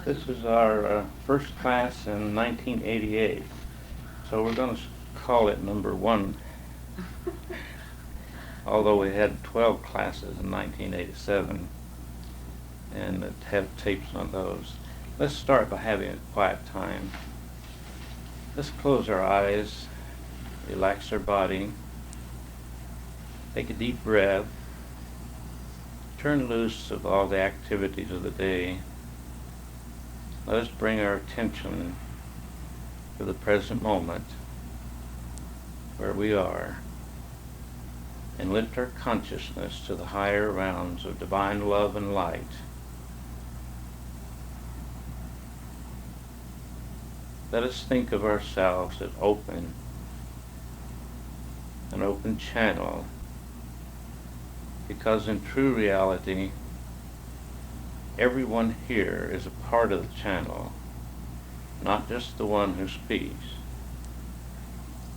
This is our first class in 1988, so we're going to call it number 1, although we had 12 classes in 1987 and have tapes on those. Let's start by having a quiet time. Let's close our eyes, relax our body, take a deep breath, turn loose of all the activities of the day. Let us bring our attention to the present moment where we are and lift our consciousness to the higher realms of divine love and light. Let us think of ourselves as an open channel, because in true reality, everyone here is a part of the channel, not just the one who speaks.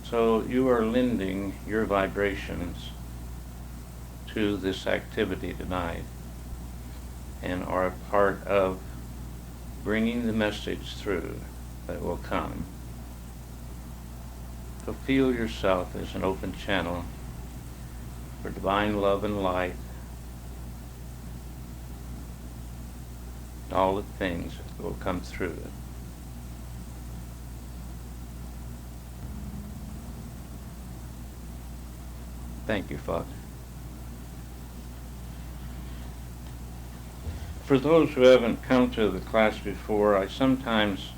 So you are lending your vibrations to this activity tonight and are a part of bringing the message through that will come. So feel yourself as an open channel for divine love and light, all the things that will come through it. Thank you, Father. For those who haven't come to the class before, I sometimes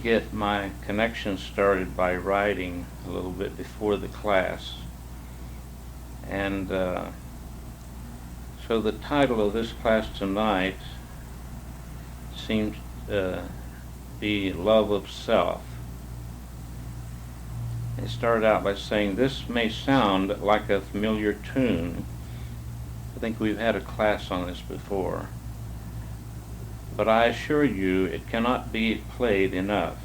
get my connection started by writing a little bit before the class. And so the title of this class tonight seems to be Love of Self. I started out by saying this may sound like a familiar tune. I think we've had a class on this before. But I assure you it cannot be played enough.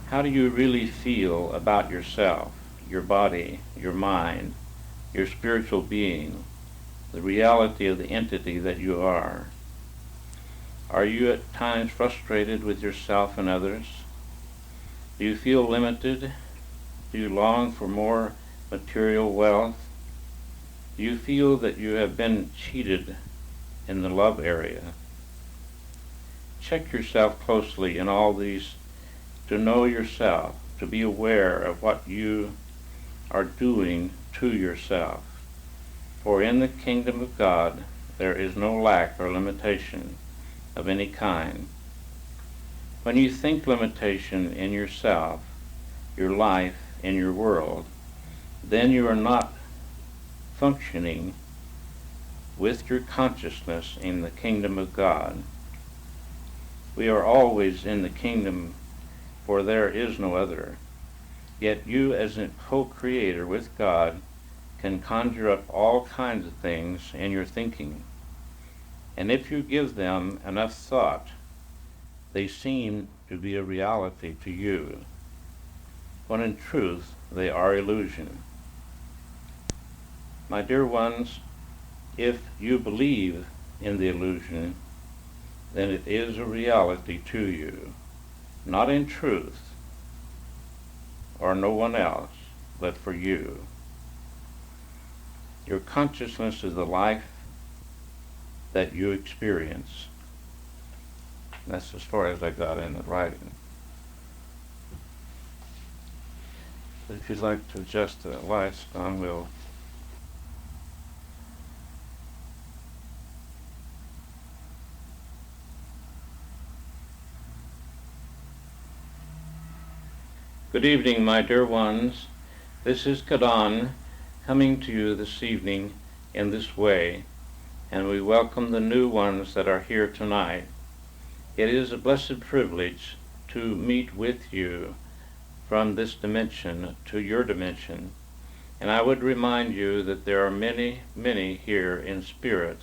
How do you really feel about yourself, your body, your mind, your spiritual being, the reality of the entity that you are? Are you at times frustrated with yourself and others? Do you feel limited? Do you long for more material wealth? Do you feel that you have been cheated in the love area? Check yourself closely in all these to know yourself, to be aware of what you are doing to yourself. For in the kingdom of God there is no lack or limitation of any kind. When you think limitation in yourself, your life, in your world, then you are not functioning with your consciousness in the kingdom of God. We are always in the kingdom, for there is no other. Yet you, as a co-creator with God, can conjure up all kinds of things in your thinking. And if you give them enough thought, they seem to be a reality to you, when in truth they are illusion. My dear ones, if you believe in the illusion, then it is a reality to you, not in truth, or no one else, but for you. Your consciousness is the life that you experience. That's as far as I got in the writing. But if you'd like to adjust the lights, Don will. Good evening, my dear ones. This is Don coming to you this evening in this way, and we welcome the new ones that are here tonight. It is a blessed privilege to meet with you from this dimension to your dimension, and I would remind you that there are many, many here in spirit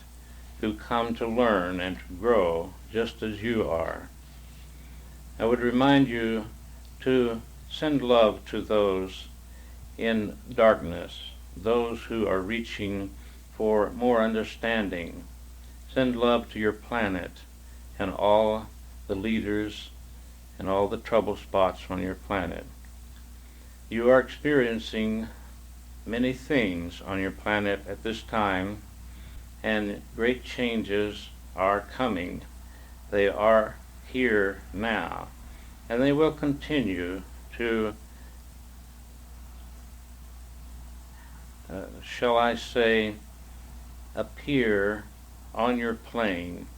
who come to learn and to grow just as you are. I would remind you to send love to those in darkness, those who are reaching for more understanding. Send love to your planet and all the leaders, and all the trouble spots on your planet. You are experiencing many things on your planet at this time, and great changes are coming. They are here now, and they will continue to, shall I say, appear on your plane.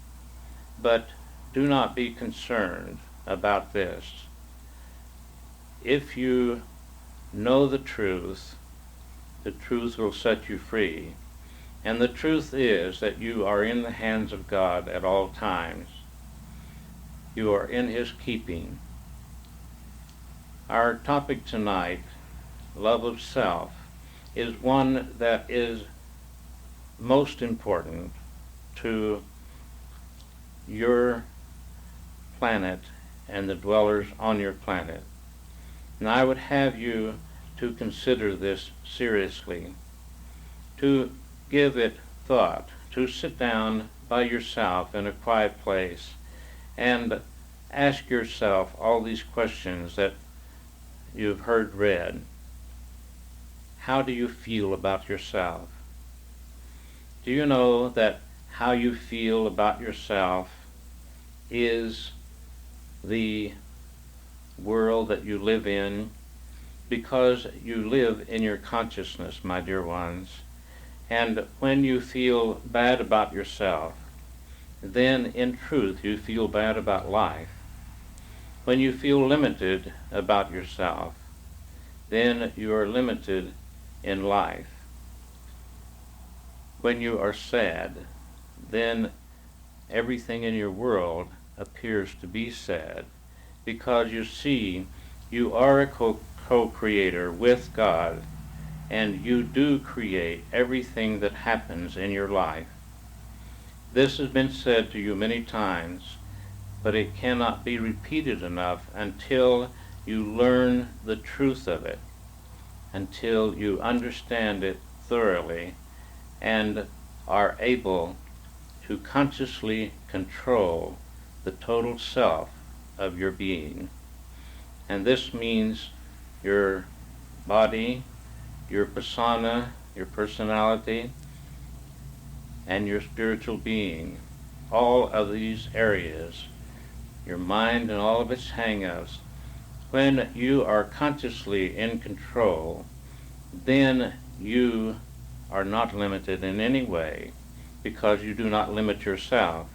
But do not be concerned about this. If you know the truth will set you free. And the truth is that you are in the hands of God at all times. You are in His keeping. Our topic tonight, love of self, is one that is most important to your planet and the dwellers on your planet. And I would have you to consider this seriously, to give it thought, to sit down by yourself in a quiet place and ask yourself all these questions that you've heard read. How do you feel about yourself? Do you know that how you feel about yourself is the world that you live in? Because you live in your consciousness, my dear ones. And when you feel bad about yourself, then in truth you feel bad about life. When you feel limited about yourself, then you are limited in life. When you are sad, then everything in your world appears to be sad, because you see, you are a co-creator with God, and you do create everything that happens in your life. This has been said to you many times, but it cannot be repeated enough until you learn the truth of it, until you understand it thoroughly and are able to consciously control the total self of your being. And this means your body, your persona, your personality, and your spiritual being. All of these areas, your mind and all of its hang-ups. When you are consciously in control, then you are not limited in any way, because you do not limit yourself.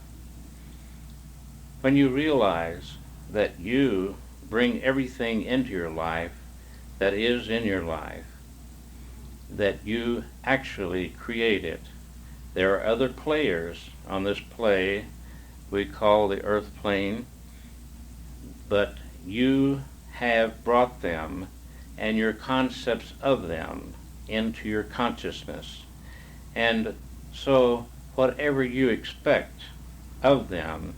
When you realize that you bring everything into your life that is in your life, that you actually create it. There are other players on this play we call the earth plane, but you have brought them and your concepts of them into your consciousness. And so whatever you expect of them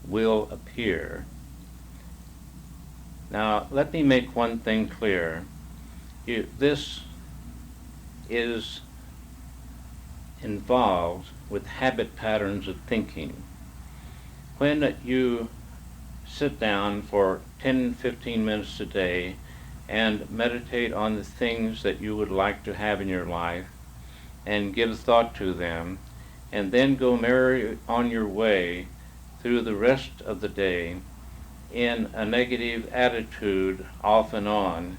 will appear. Now, let me make one thing clear. This is involved with habit patterns of thinking. When you sit down for 10-15 minutes a day and meditate on the things that you would like to have in your life and give thought to them, and then go merry on your way through the rest of the day in a negative attitude off and on,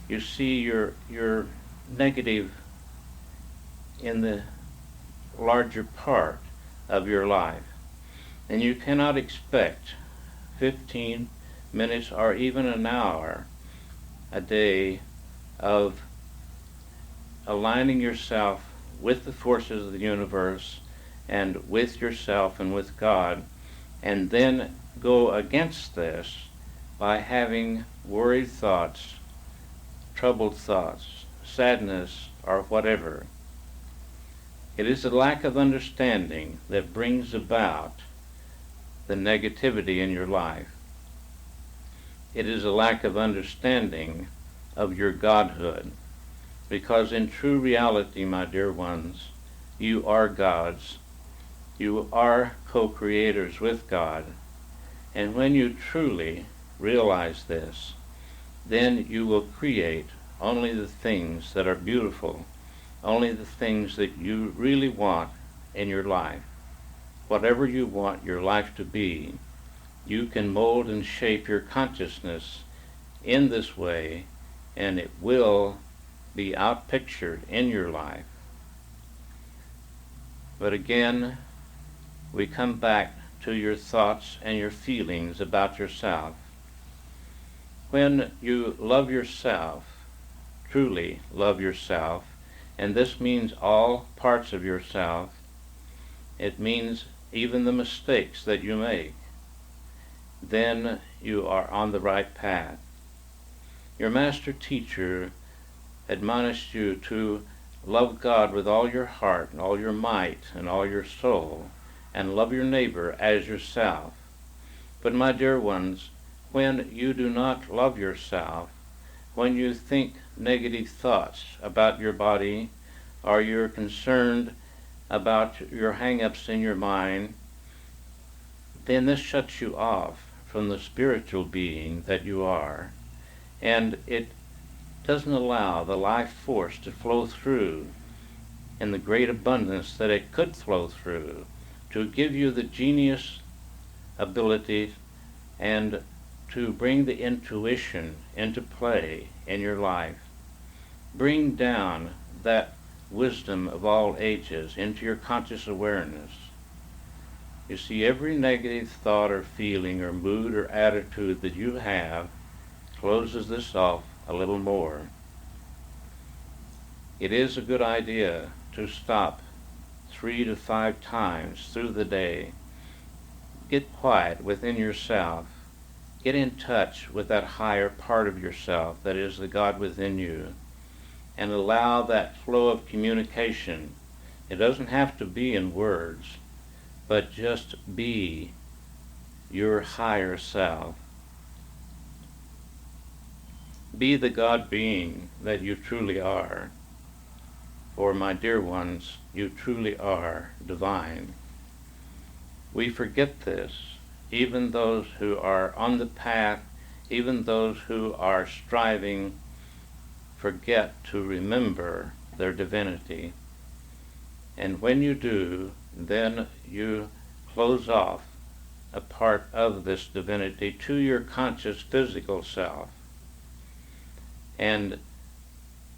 you see your negative in the larger part of your life. And you cannot expect 15 minutes or even an hour a day of aligning yourself with the forces of the universe and with yourself and with God, and then go against this by having worried thoughts, troubled thoughts, sadness, or whatever. It is a lack of understanding that brings about the negativity in your life. It is a lack of understanding of your godhood, because in true reality, my dear ones, you are gods. You are co-creators with God, And when you truly realize this, then you will create only the things that are beautiful, only the things that you really want in your life. Whatever you want your life to be, you can mold and shape your consciousness in this way, and it will be outpictured in your life. But again, we come back to your thoughts and your feelings about yourself. When you love yourself, truly love yourself, and this means all parts of yourself, it means even the mistakes that you make, then you are on the right path. Your master teacher admonished you to love God with all your heart and all your might and all your soul, and love your neighbor as yourself. But my dear ones, when you do not love yourself, when you think negative thoughts about your body, or you're concerned about your hang-ups in your mind, then this shuts you off from the spiritual being that you are, and it doesn't allow the life force to flow through in the great abundance that it could flow through, to give you the genius ability and to bring the intuition into play in your life. Bring down that wisdom of all ages into your conscious awareness. You see, every negative thought or feeling or mood or attitude that you have closes this off a little more. It is a good idea to stop 3 to 5 times through the day. Get quiet within yourself. Get in touch with that higher part of yourself that is the God within you, and allow that flow of communication. It doesn't have to be in words, but just be your higher self. Be the God being that you truly are. For my dear ones, you truly are divine. We forget this, even those who are on the path, even those who are striving, forget to remember their divinity. And when you do, then you close off a part of this divinity to your conscious physical self, and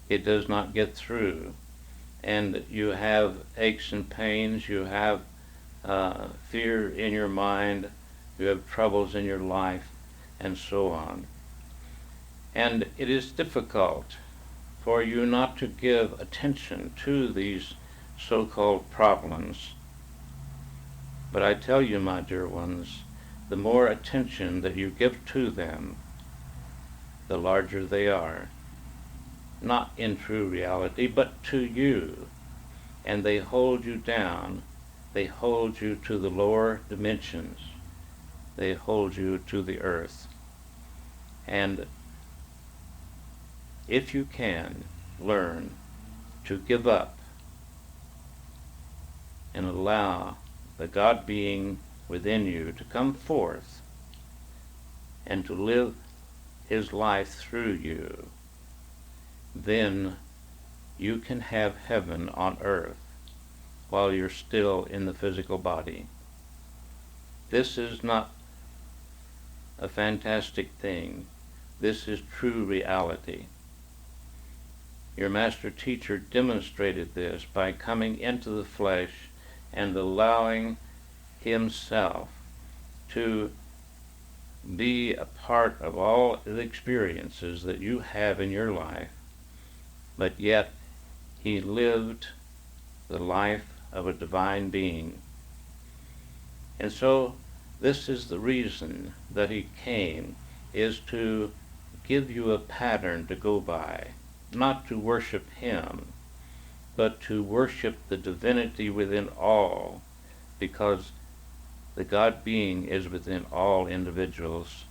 it does not get through. And you have aches and pains, you have fear in your mind, you have troubles in your life, and so on. And it is difficult for you not to give attention to these so-called problems. But I tell you, my dear ones, the more attention that you give to them, the larger they are. Not in true reality, but to you. And they hold you down. They hold you to the lower dimensions. They hold you to the earth. And if you can learn to give up and allow the God being within you to come forth and to live his life through you, then you can have heaven on earth while you're still in the physical body. This is not a fantastic thing. This is true reality. Your master teacher demonstrated this by coming into the flesh and allowing himself to be a part of all the experiences that you have in your life, but yet he lived the life of a divine being. And so this is the reason that he came, is to give you a pattern to go by, not to worship him, but to worship the divinity within all, because the God being is within all individuals,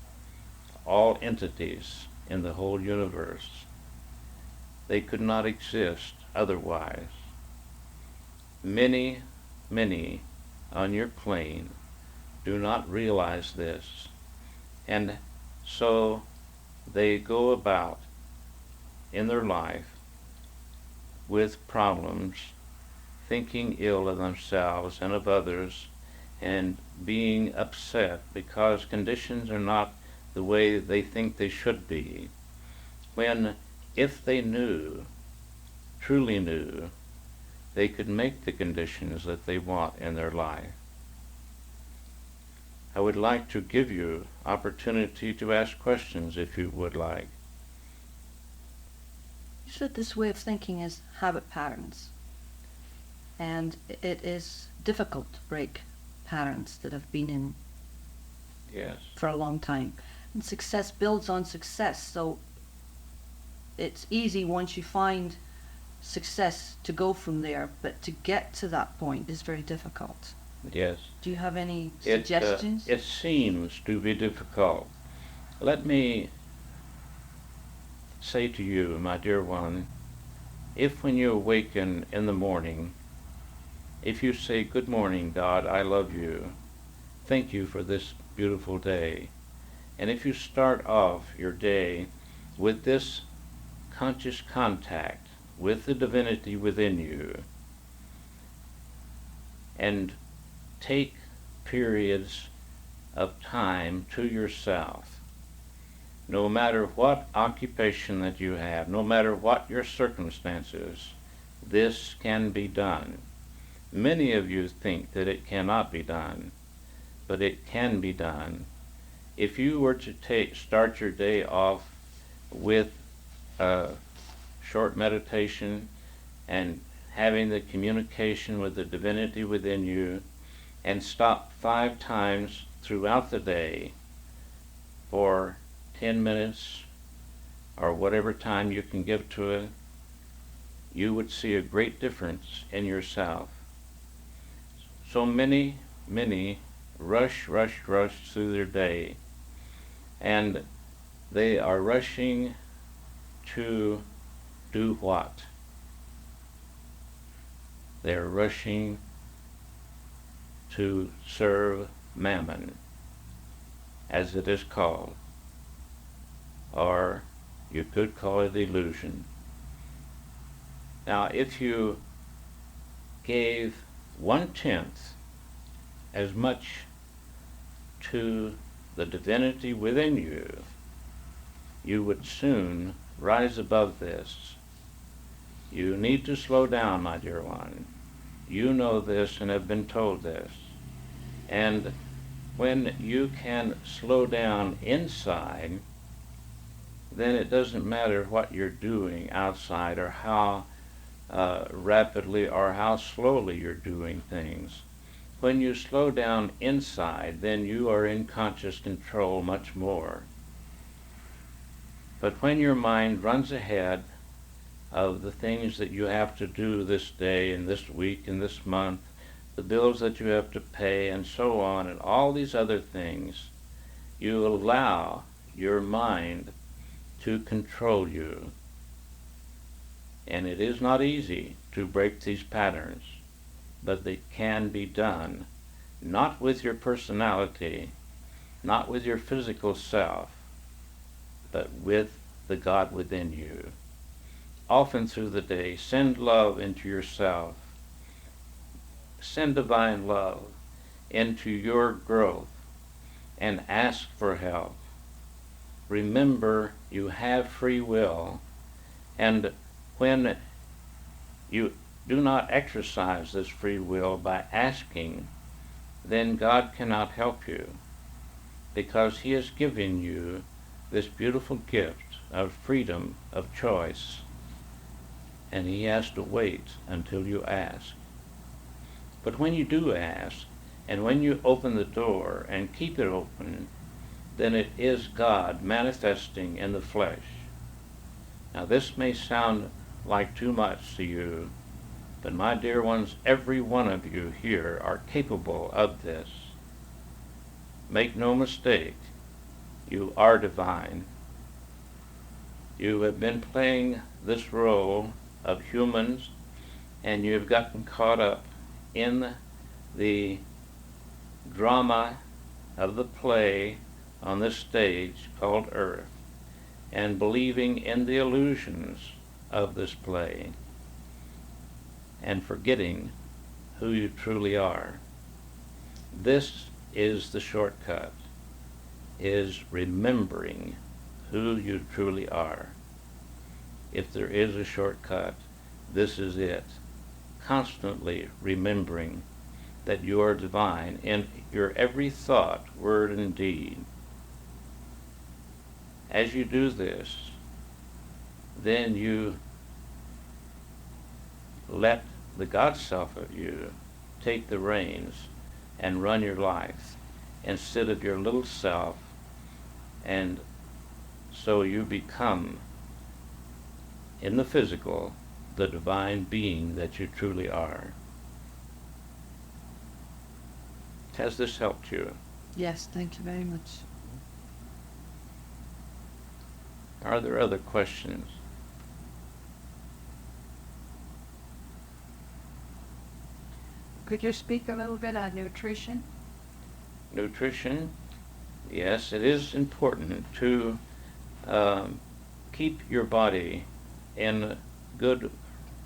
all entities in the whole universe. They could not exist otherwise. Many, many on your plane do not realize this, And so they go about in their life with problems, thinking ill of themselves and of others, and being upset because conditions are not the way they think they should be, when if they knew, truly knew, they could make the conditions that they want in their life. I would like to give you opportunity to ask questions if you would like. You said this way of thinking is habit patterns, and it is difficult to break patterns that have been in Yes. for a long time. And success builds on success, so it's easy once you find success to go from there, but to get to that point is very difficult. Yes. Do you have any suggestions? It seems to be difficult. Let me say to you, my dear one, if when you awaken in the morning, if you say, "Good morning, God, I love you. Thank you for this beautiful day," and if you start off your day with this conscious contact with the divinity within you, and take periods of time to yourself, no matter what occupation that you have, no matter what your circumstances, this can be done. Many of you think that it cannot be done, but it can be done. If you were to start your day off with a short meditation and having the communication with the divinity within you, and stop 5 times throughout the day for 10 minutes or whatever time you can give to it, you would see a great difference in yourself. So many rush through their day, and they are rushing to do what? They're rushing to serve mammon, as it is called, or you could call it illusion. Now, if you gave 1/10 as much to the divinity within you, you would soon rise above this. You need to slow down, my dear one. You know this and have been told this. And when you can slow down inside, then it doesn't matter what you're doing outside or how rapidly or how slowly you're doing things. When you slow down inside, then you are in conscious control much more. But when your mind runs ahead of the things that you have to do this day and this week and this month, the bills that you have to pay and so on, and all these other things, you allow your mind to control you. And it is not easy to break these patterns, but they can be done, not with your personality, not with your physical self, but with the God within you. Often through the day, send love into yourself. Send divine love into your growth and ask for help. Remember, you have free will, and when you do not exercise this free will by asking, then God cannot help you, because He has given you this beautiful gift of freedom of choice, and He has to wait until you ask. But when you do ask, and when you open the door and keep it open, then it is God manifesting in the flesh. Now this may sound like too much to you, but my dear ones, every one of you here are capable of this. Make no mistake, you are divine. You have been playing this role of humans, and you have gotten caught up in the drama of the play on this stage called Earth and believing in the illusions of this play and forgetting who you truly are. This is the shortcut, is remembering who you truly are. If there is a shortcut, this is it. Constantly remembering that you are divine in your every thought, word, and deed. As you do this, then you let the God self of you take the reins and run your life instead of your little self, and so you become, in the physical, the divine being that you truly are. Has this helped you? Yes, thank you very much. Are there other questions? Could you speak a little bit on nutrition? Nutrition, yes, it is important to keep your body in good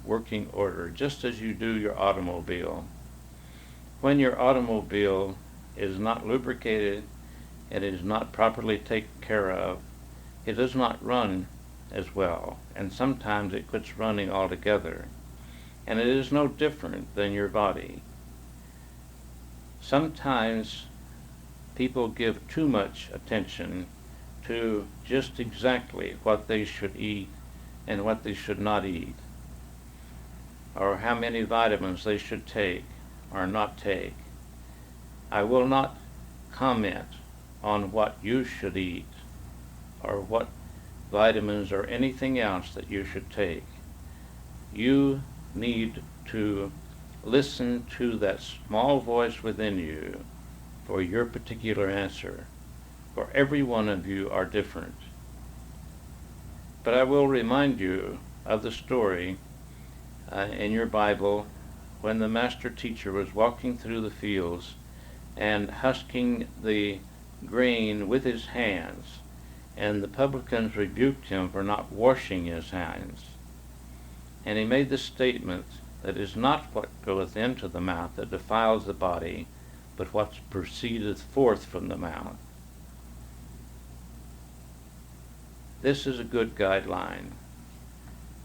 working order, just as you do your automobile. When your automobile is not lubricated and is not properly taken care of, it does not run as well, and sometimes it quits running altogether. And it is no different than your body. Sometimes people give too much attention to just exactly what they should eat and what they should not eat, or how many vitamins they should take or not take. I will not comment on what you should eat or what vitamins or anything else that you should take. You need to listen to that small voice within you for your particular answer, for every one of you are different. But I will remind you of the story in your Bible when the master teacher was walking through the fields and husking the grain with his hands, and the publicans rebuked him for not washing his hands. And he made the statement that it is not what goeth into the mouth that defiles the body, but what proceedeth forth from the mouth. This is a good guideline.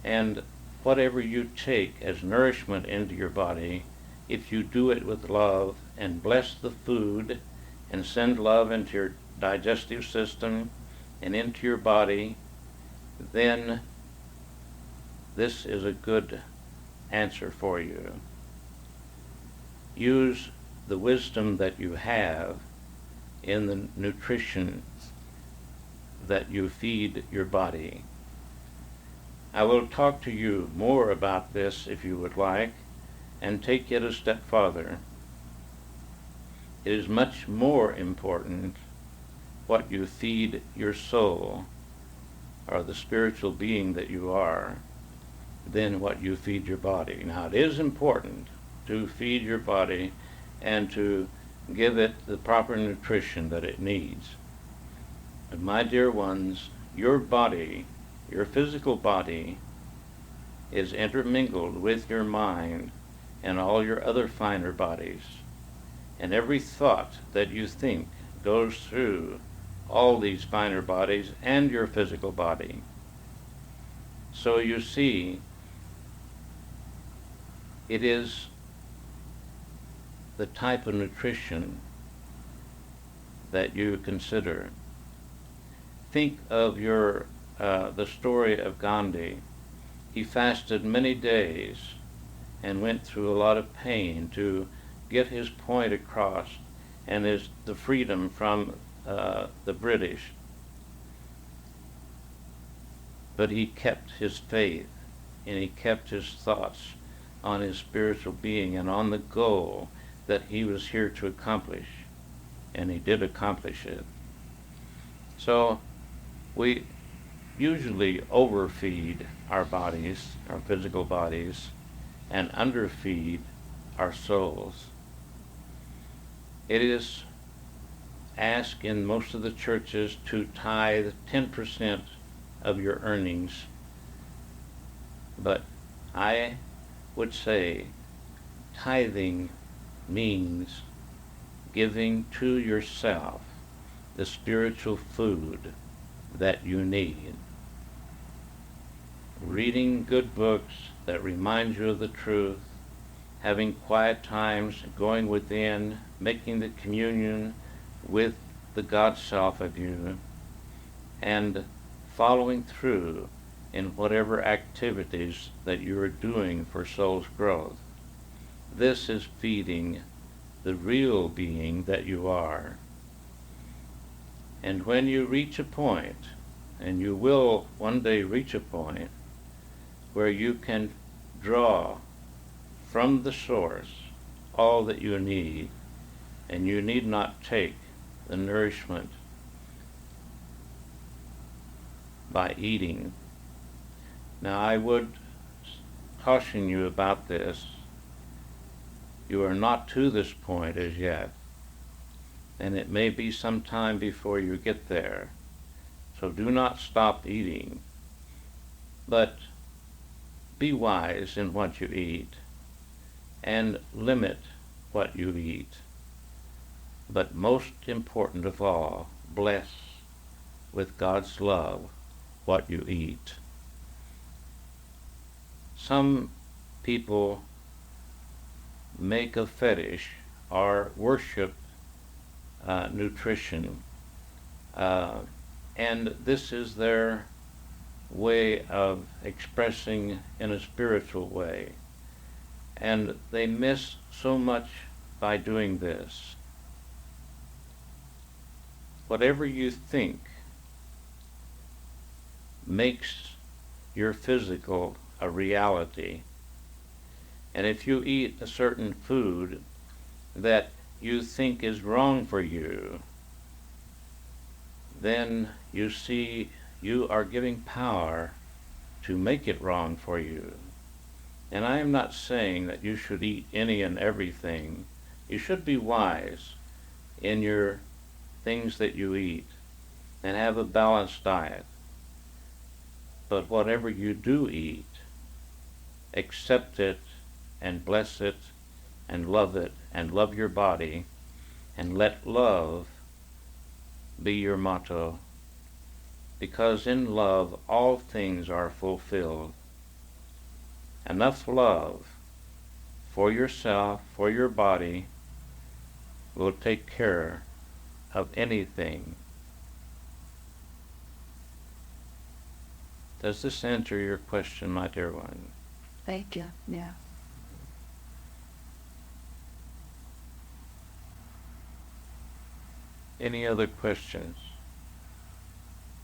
And whatever you take as nourishment into your body, if you do it with love and bless the food and send love into your digestive system and into your body, then this is a good answer for you. Use the wisdom that you have in the nutrition that you feed your body. I will talk to you more about this if you would like, and take it a step farther. It is much more important what you feed your soul, or the spiritual being that you are, than what you feed your body. Now, it is important to feed your body and to give it the proper nutrition that it needs. But my dear ones, your body, your physical body, is intermingled with your mind and all your other finer bodies. And every thought that you think goes through all these finer bodies and your physical body. So you see, it is the type of nutrition that you consider. Think of the story of Gandhi. He fasted many days and went through a lot of pain to get his point across and the freedom from the British. But he kept his faith and he kept his thoughts on his spiritual being and on the goal that he was here to accomplish, and he did accomplish it. So we usually overfeed our bodies, our physical bodies, and underfeed our souls. It is ask in most of the churches to tithe 10% of your earnings. But I would say tithing means giving to yourself the spiritual food that you need. Reading good books that remind you of the truth, having quiet times, going within, making the communion with the God self of you, and following through in whatever activities that you are doing for soul's growth. This is feeding the real being that you are. And when you reach a point, and you will one day reach a point, where you can draw from the source all that you need, and you need not take the nourishment by eating. Now, I would caution you about this. You are not to this point as yet, and it may be some time before you get there. So do not stop eating, but be wise in what you eat, and limit what you eat. But most important of all, bless with God's love what you eat. Some people make a fetish or worship nutrition, and this is their way of expressing in a spiritual way. And they miss so much by doing this. Whatever you think makes your physical a reality. And if you eat a certain food that you think is wrong for you, then you see you are giving power to make it wrong for you. And I am not saying that you should eat any and everything. You should be wise in your things that you eat and have a balanced diet. But whatever you do eat, accept it and bless it and love your body, and let love be your motto, because in love all things are fulfilled. Enough love for yourself, for your body, will take care of anything. Does this answer your question, my dear one? Thank you. Yeah. Any other questions?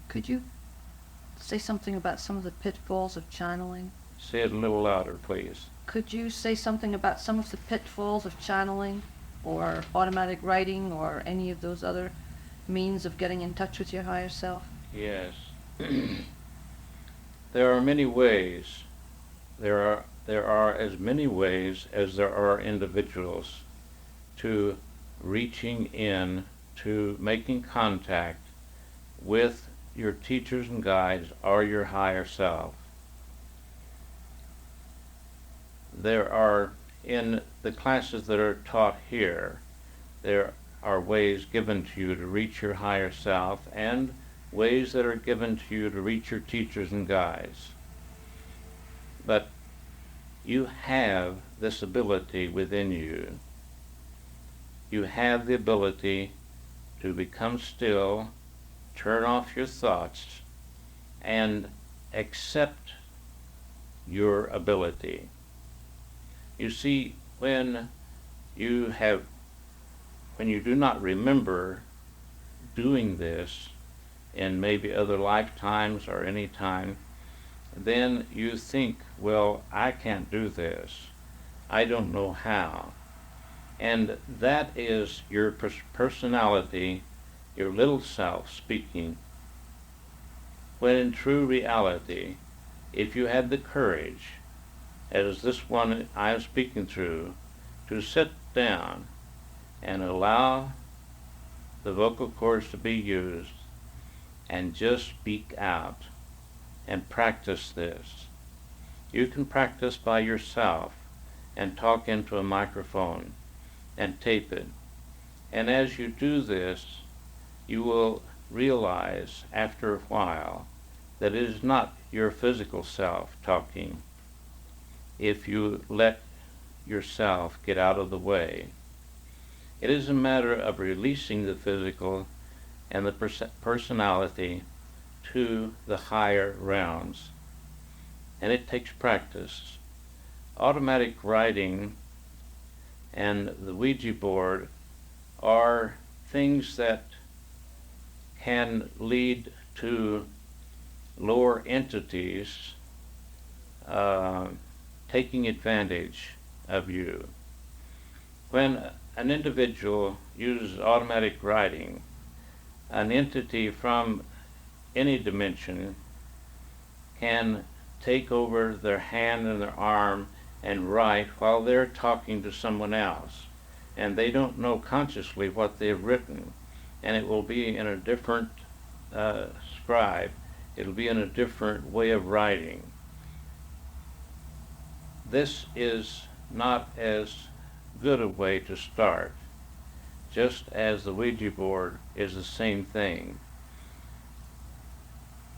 Could you say something about some of the pitfalls of channeling? Say it a little louder, please. Could you say something about some of the pitfalls of channeling or automatic writing or any of those other means of getting in touch with your higher self? Yes. There are many ways. There are as many ways as there are individuals to reaching in, to making contact with your teachers and guides or your higher self. There are, in the classes that are taught here, there are ways given to you to reach your higher self and ways that are given to you to reach your teachers and guides. But you have this ability within you. You have the ability to become still, turn off your thoughts, and accept your ability. You see, when you do not remember doing this in maybe other lifetimes or any time, then you think, well, I can't do this. I don't know how. And that is your personality, your little self speaking. When in true reality, if you had the courage, as this one I am speaking through, to sit down and allow the vocal cords to be used, and just speak out and practice this. You can practice by yourself and talk into a microphone and tape it. And as you do this, you will realize after a while that it is not your physical self talking if you let yourself get out of the way. It is a matter of releasing the physical and the personality to the higher realms. And it takes practice. Automatic writing and the Ouija board are things that can lead to lower entities taking advantage of you. When an individual uses automatic writing, an entity from any dimension can take over their hand and their arm and write while they're talking to someone else. And they don't know consciously what they've written. And it will be in a different scribe. It'll be in a different way of writing. This is not as good a way to start, just as the Ouija board is the same thing.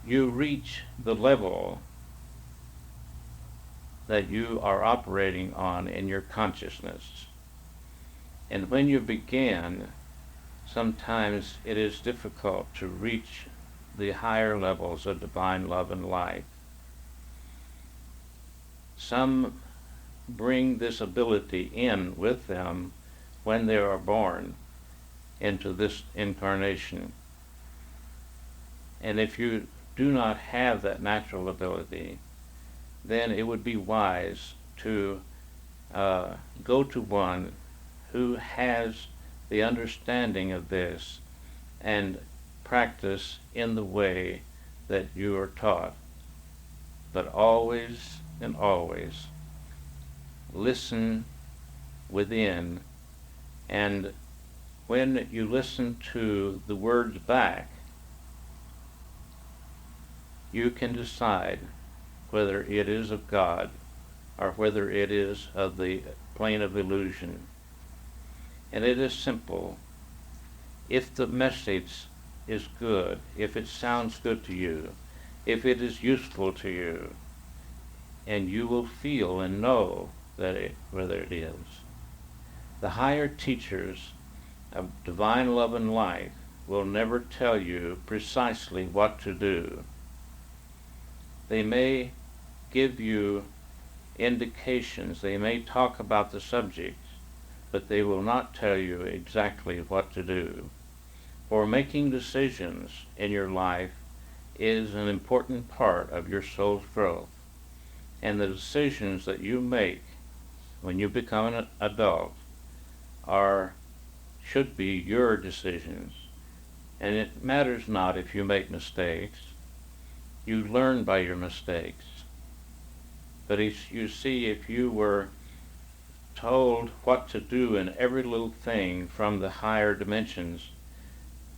You reach the level that you are operating on in your consciousness. And when you begin, sometimes it is difficult to reach the higher levels of divine love and light. Some bring this ability in with them when they are born into this incarnation. And if you do not have that natural ability, then it would be wise to go to one who has the understanding of this and practice in the way that you are taught. But always and always listen within, and when you listen to the words back, you can decide whether it is of God or whether it is of the plane of illusion. And it is simple. If the message is good, if it sounds good to you, if it is useful to you, and you will feel and know that whether it is. The higher teachers of divine love and light will never tell you precisely what to do. They may give you indications, they may talk about the subject, but they will not tell you exactly what to do. For making decisions in your life is an important part of your soul's growth. And the decisions that you make when you become an adult should be your decisions. And it matters not if you make mistakes. You learn by your mistakes. But you see, if you were told what to do in every little thing from the higher dimensions,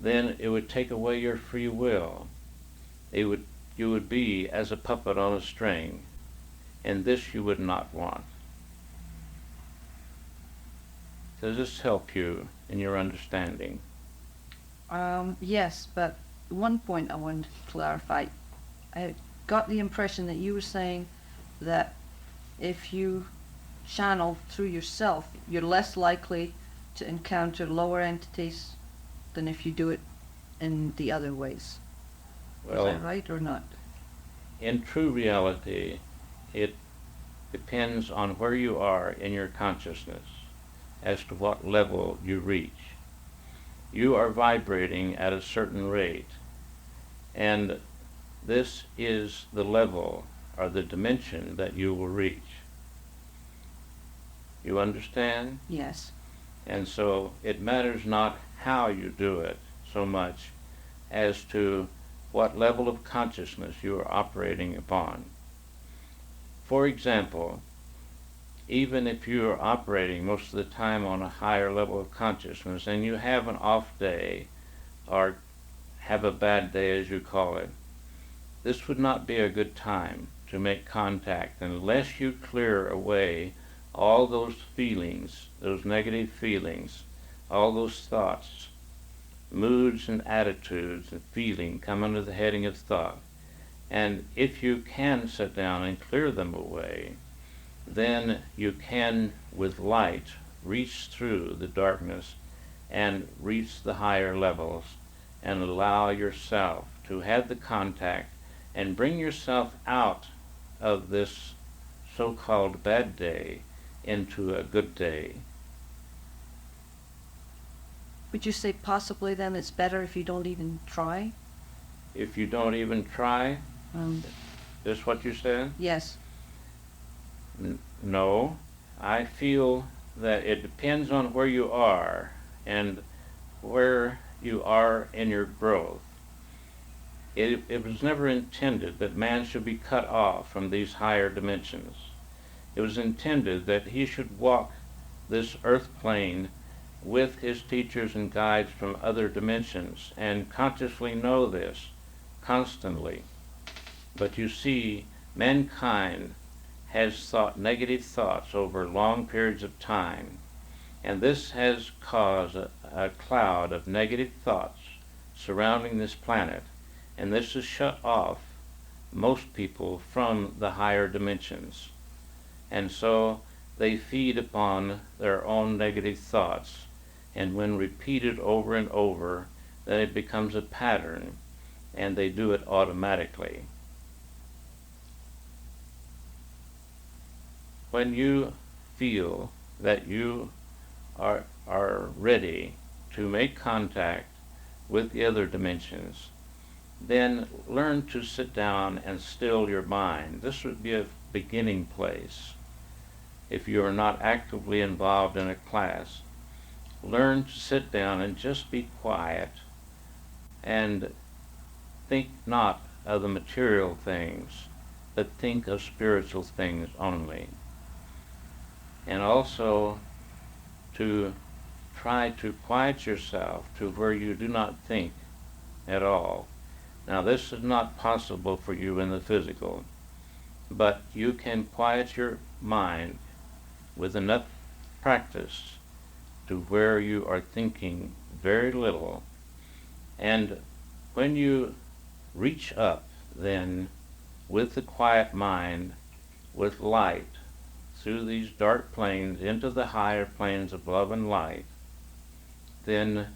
then it would take away your free will. You would be as a puppet on a string, and this you would not want. Does this help you in your understanding? Yes, but one point I wanted to clarify. I got the impression that you were saying that if you channel through yourself, you're less likely to encounter lower entities than if you do it in the other ways. Well, is that right or not? In true reality, it depends on where you are in your consciousness as to what level you reach. You are vibrating at a certain rate, and this is the level or the dimension that you will reach. You understand? Yes. And so it matters not how you do it so much as to what level of consciousness you are operating upon. For example, even if you are operating most of the time on a higher level of consciousness and you have an off day or have a bad day, as you call it, this would not be a good time to make contact unless you clear away all those feelings, those negative feelings, all those thoughts, moods and attitudes and feeling come under the heading of thought. And if you can sit down and clear them away, then you can, with light, reach through the darkness and reach the higher levels and allow yourself to have the contact and bring yourself out of this so-called bad day into a good day. Would you say possibly then it's better if you don't even try? If you don't even try, is what you said? Yes. No, I feel that it depends on where you are and where you are in your growth. It was never intended that man should be cut off from these higher dimensions. It was intended that he should walk this earth plane with his teachers and guides from other dimensions and consciously know this constantly. But you see, mankind has thought negative thoughts over long periods of time, and this has caused a cloud of negative thoughts surrounding this planet, and this has shut off most people from the higher dimensions. And so they feed upon their own negative thoughts, and when repeated over and over, then it becomes a pattern, and they do it automatically. When you feel that you are ready to make contact with the other dimensions, then learn to sit down and still your mind. This would be a beginning place. If you are not actively involved in a class, learn to sit down and just be quiet and think not of the material things, but think of spiritual things only. And also to try to quiet yourself to where you do not think at all. Now, this is not possible for you in the physical, but you can quiet your mind with enough practice to where you are thinking very little. And when you reach up then with the quiet mind, with light, through these dark planes into the higher planes of love and light, then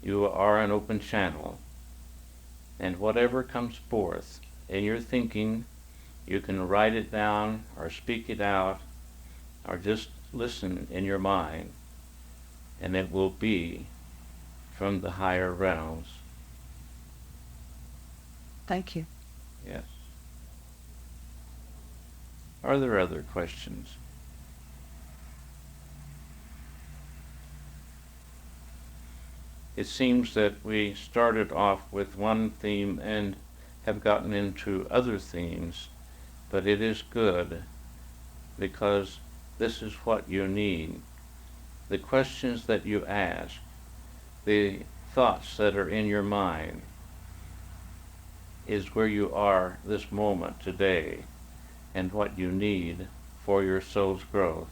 you are an open channel. And whatever comes forth in your thinking, you can write it down or speak it out or just listen in your mind, and it will be from the higher realms. Thank you. Yes. Are there other questions? It seems that we started off with one theme and have gotten into other themes, but it is good because this is what you need. The questions that you ask, the thoughts that are in your mind, is where you are this moment today and what you need for your soul's growth.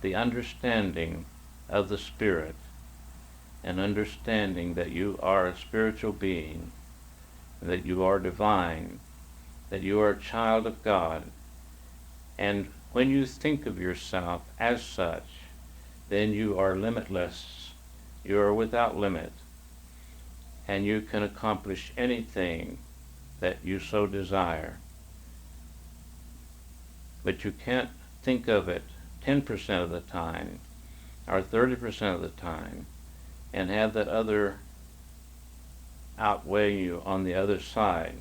The understanding of the Spirit, and understanding that you are a spiritual being, that you are divine, that you are a child of God. And when you think of yourself as such, then you are limitless, you are without limit, and you can accomplish anything that you so desire. But you can't think of it 10% of the time, or 30% of the time, and have that other outweigh you on the other side.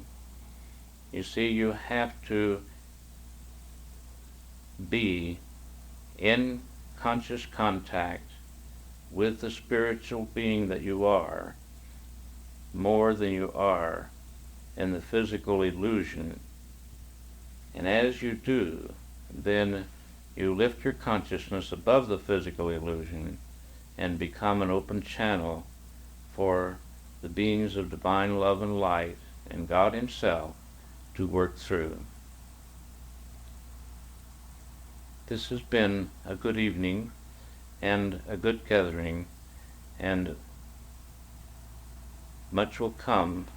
You see, you have to be in conscious contact with the spiritual being that you are, more than you are in the physical illusion. And as you do, then you lift your consciousness above the physical illusion and become an open channel for the beings of divine love and light, and God Himself to work through. This has been a good evening and a good gathering, and much will come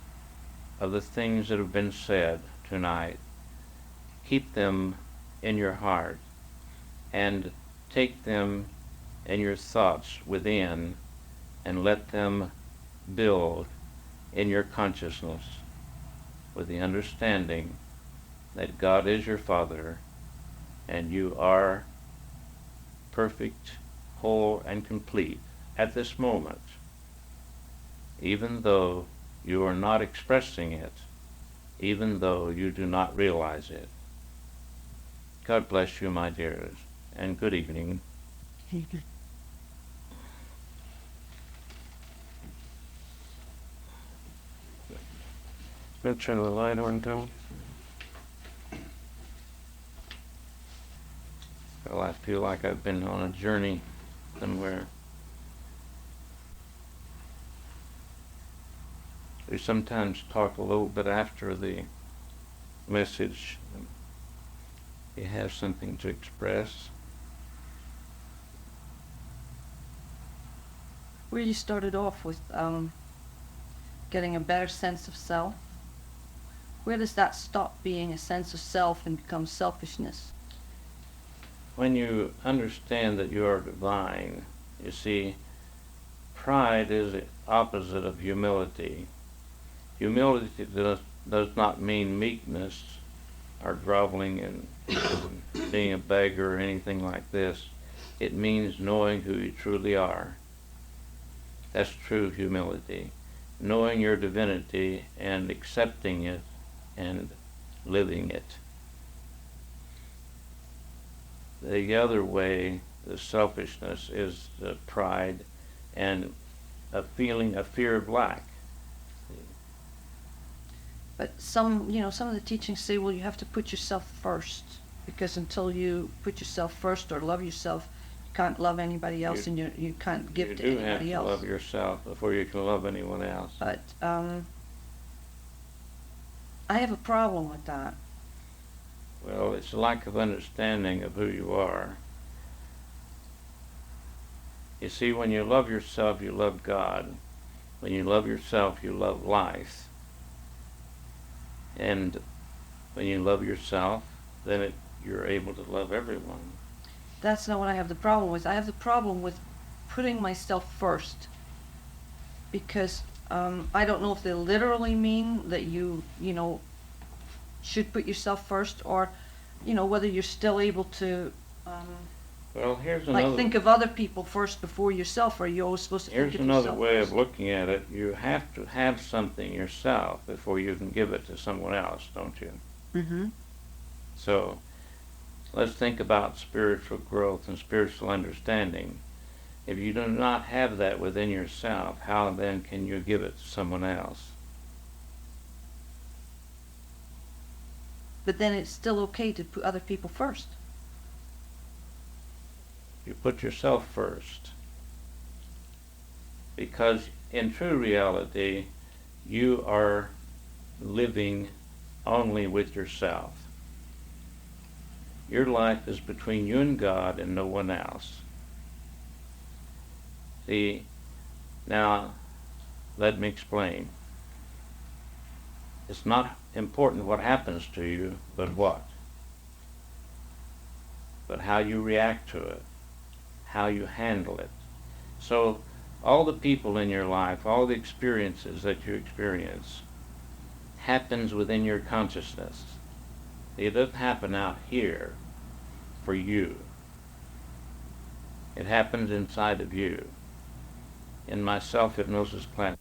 of the things that have been said tonight. Keep them in your heart and take them in your thoughts within and let them build in your consciousness with the understanding that God is your Father and you are perfect, whole, and complete at this moment, even though you are not expressing it, even though you do not realize it. God bless you, my dears, and good evening. Let's turn the light on, Tom. Well, I feel like I've been on a journey somewhere. We sometimes talk a little bit after the message. You have something to express. Where you started off with getting a better sense of self, where does that stop being a sense of self and become selfishness? When you understand that you are divine, you see, pride is the opposite of humility. Humility does not mean meekness or groveling and being a beggar or anything like this. It means knowing who you truly are. That's true humility. Knowing your divinity and accepting it and living it. The other way, the selfishness, is the pride and a fear of lack. But some of the teachings say, well, you have to put yourself first, because until you put yourself first or love yourself, you can't love anybody else, and you can't give to anybody else. You do have to love yourself before you can love anyone else. But I have a problem with that. Well, it's a lack of understanding of who you are. You see, when you love yourself, you love God. When you love yourself, you love life. And when you love yourself, then you're able to love everyone. That's not what I have the problem with. I have the problem with putting myself first, because I don't know if they literally mean that you should put yourself first, or whether you're still able to well, here's another, think of other people first before yourself, or are you always supposed to think of yourself here's another way first? of looking at it. You have to have something yourself before you can give it to someone else, don't you? Mm-hmm. So let's think about spiritual growth and spiritual understanding. If you do not have that within yourself, how then can you give it to someone else? But then it's still okay to put other people first. You put yourself first. Because in true reality, you are living only with yourself. Your life is between you and God and no one else. See, now let me explain. It's not important what happens to you, but what? But how you react to it, how you handle it. So all the people in your life, all the experiences that you experience, happens within your consciousness. It doesn't happen out here for you. It happens inside of you. In my self-hypnosis class,